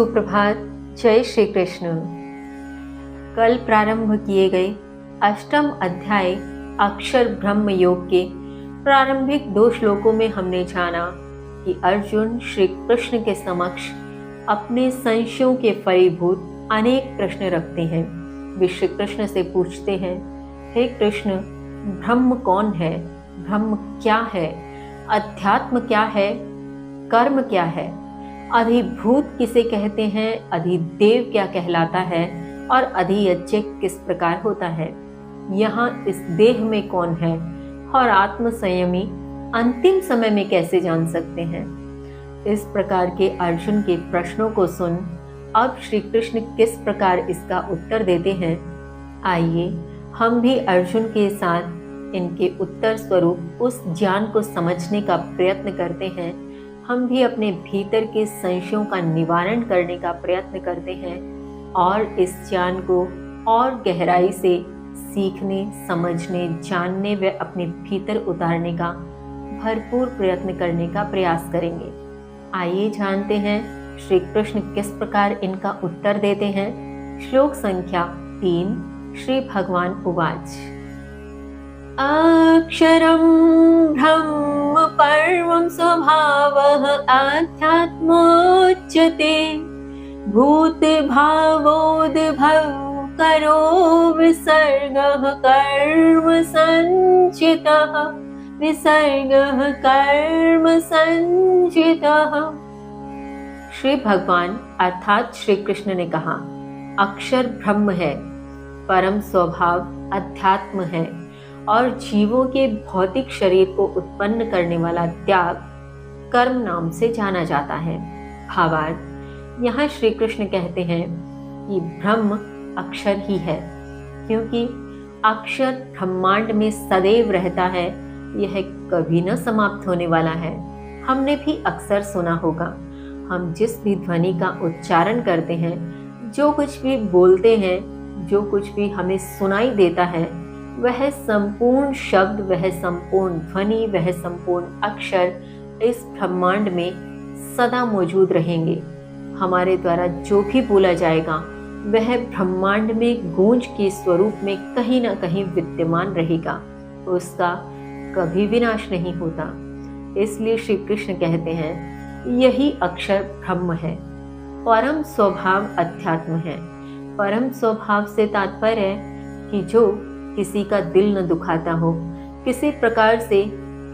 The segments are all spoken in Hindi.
सुप्रभात। जय श्री कृष्ण। कल प्रारंभ किए गए अष्टम अध्याय अक्षर ब्रह्म योग के प्रारंभिक 2 श्लोकों में हमने जाना कि अर्जुन श्री कृष्ण के समक्ष अपने संशयों के फलीभूत अनेक प्रश्न रखते हैं। वे श्री कृष्ण से पूछते हैं, हे कृष्ण, ब्रह्म कौन है? ब्रह्म क्या है? अध्यात्म क्या है? कर्म क्या है? अधिभूत किसे कहते हैं? अधिदेव क्या कहलाता है? और अधियज्ञ किस प्रकार होता है? यहाँ इस देह में कौन है? और आत्म संयमी अंतिम समय में कैसे जान सकते हैं? इस प्रकार के अर्जुन के प्रश्नों को सुन अब श्री कृष्ण किस प्रकार इसका उत्तर देते हैं, आइए हम भी अर्जुन के साथ इनके उत्तर स्वरूप उस ज्ञान को समझने का प्रयत्न करते हैं। हम भी अपने भीतर के संशयों का निवारण करने का प्रयत्न करते हैं और इस ज्ञान को और गहराई से सीखने, समझने, जानने व अपने भीतर उतारने का भरपूर प्रयत्न करने का प्रयास करेंगे। आइए जानते हैं श्री कृष्ण किस प्रकार इनका उत्तर देते हैं। श्लोक संख्या 3। श्री भगवान उवाच, अक्षरं ब्रह्म परमं स्वभावः आध्यात्मोच्यते भूत भावोद्भव करो विसर्गः कर्म संचितः। श्री भगवान अर्थात श्री कृष्ण ने कहा, अक्षर ब्रह्म है, परम स्वभाव अध्यात्म है और जीवों के भौतिक शरीर को उत्पन्न करने वाला त्याग कर्म नाम से जाना जाता है। भावार्थ, यहाँ श्री कृष्ण कहते हैं कि ब्रह्म अक्षर ही है, क्योंकि अक्षर ब्रह्मांड में सदैव रहता है, यह कभी न समाप्त होने वाला है। हमने भी अक्सर सुना होगा, हम जिस भी ध्वनि का उच्चारण करते हैं, जो कुछ भी बोलते हैं, जो कुछ भी हमें सुनाई देता है, वह संपूर्ण शब्द, वह संपूर्ण ध्वनि, वह संपूर्ण अक्षर इस ब्रह्मांड में सदा मौजूद रहेंगे। हमारे द्वारा जो भी बोला जाएगा वह ब्रह्मांड में गूंज के स्वरूप में कहीं ना कहीं विद्यमान रहेगा, उसका कभी विनाश नहीं होता। इसलिए श्री कृष्ण कहते हैं यही अक्षर ब्रह्म है। परम स्वभाव अध्यात्म है। परम स्वभाव से तात्पर्य है कि जो किसी का दिल न दुखाता हो, किसी प्रकार से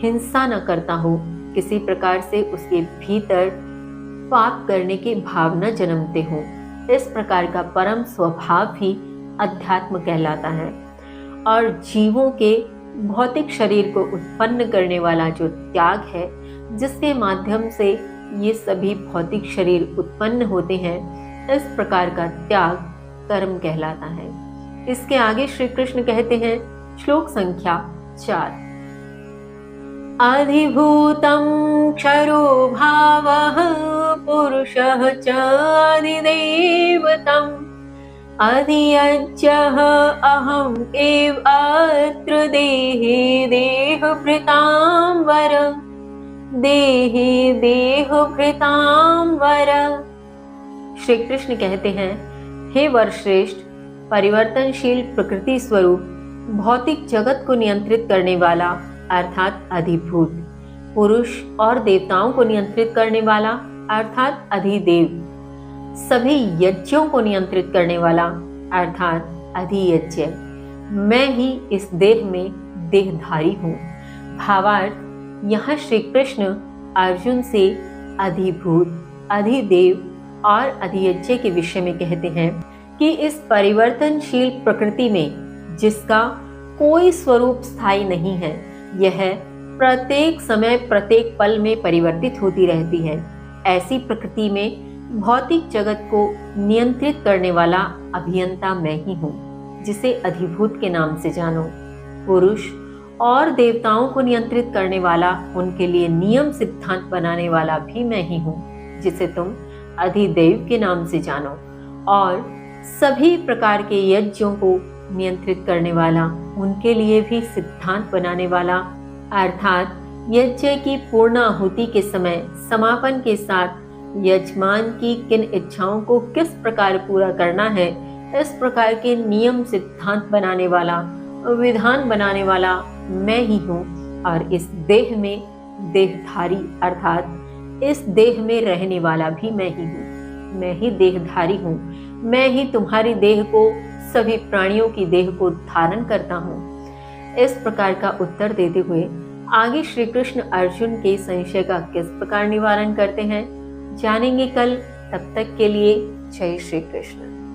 हिंसा न करता हो, किसी प्रकार से उसके भीतर पाप करने की भावना जन्मते हो, इस प्रकार का परम स्वभाव ही अध्यात्म कहलाता है। और जीवों के भौतिक शरीर को उत्पन्न करने वाला जो त्याग है, जिसके माध्यम से ये सभी भौतिक शरीर उत्पन्न होते हैं, इस प्रकार का त्याग कर्म कहलाता है। इसके आगे श्री कृष्ण कहते हैं, श्लोक संख्या 4, अधिभूतं क्षरो भावः पुरुषः च अधिदेवतम् अधियज्ञः अहम् एव अत्र देहे देहभृतां वर। श्री कृष्ण कहते हैं, हे वरश्रेष्ठ, परिवर्तनशील प्रकृति स्वरूप भौतिक जगत को नियंत्रित करने वाला अर्थात अधिभूत, पुरुष और देवताओं को नियंत्रित करने वाला अर्थात अधिदेव, सभी यज्ञों को नियंत्रित करने वाला अर्थात अधियज्ञ, मैं ही इस देह में देहधारी हूँ। भावार्थ, यहाँ श्री कृष्ण अर्जुन से अधिभूत, अधिदेव और अधियज्ञ के विषय में कहते हैं कि इस परिवर्तनशील प्रकृति में जिसका कोई स्वरूप स्थायी नहीं है, यह प्रत्येक समय प्रत्येक पल में परिवर्तित होती रहती है। ऐसी प्रकृति में भौतिक जगत को नियंत्रित करने वाला अभियंता मैं ही हूँ, जिसे अधिभूत के नाम से जानो। पुरुष और देवताओं को नियंत्रित करने वाला, उनके लिए नियम सिद्धांत बनाने वाला भी मैं ही हूँ, जिसे तुम अधिदेव के नाम से जानो। और सभी प्रकार के यज्ञों को नियंत्रित करने वाला, उनके लिए भी सिद्धांत बनाने वाला अर्थात यज्ञ की पूर्ण आहुति के समय समापन के साथ यजमान की किन इच्छाओं को किस प्रकार पूरा करना है, इस प्रकार के नियम सिद्धांत बनाने वाला, विधान बनाने वाला मैं ही हूँ। और इस देह में देहधारी अर्थात इस देह में रहने वाला भी मैं ही हूँ। मैं ही देहधारी हूँ। मैं ही तुम्हारी देह को, सभी प्राणियों की देह को धारण करता हूँ। इस प्रकार का उत्तर देते हुए आगे श्री कृष्ण अर्जुन के संशय का किस प्रकार निवारण करते हैं, जानेंगे कल। तब तक के लिए जय श्री कृष्ण।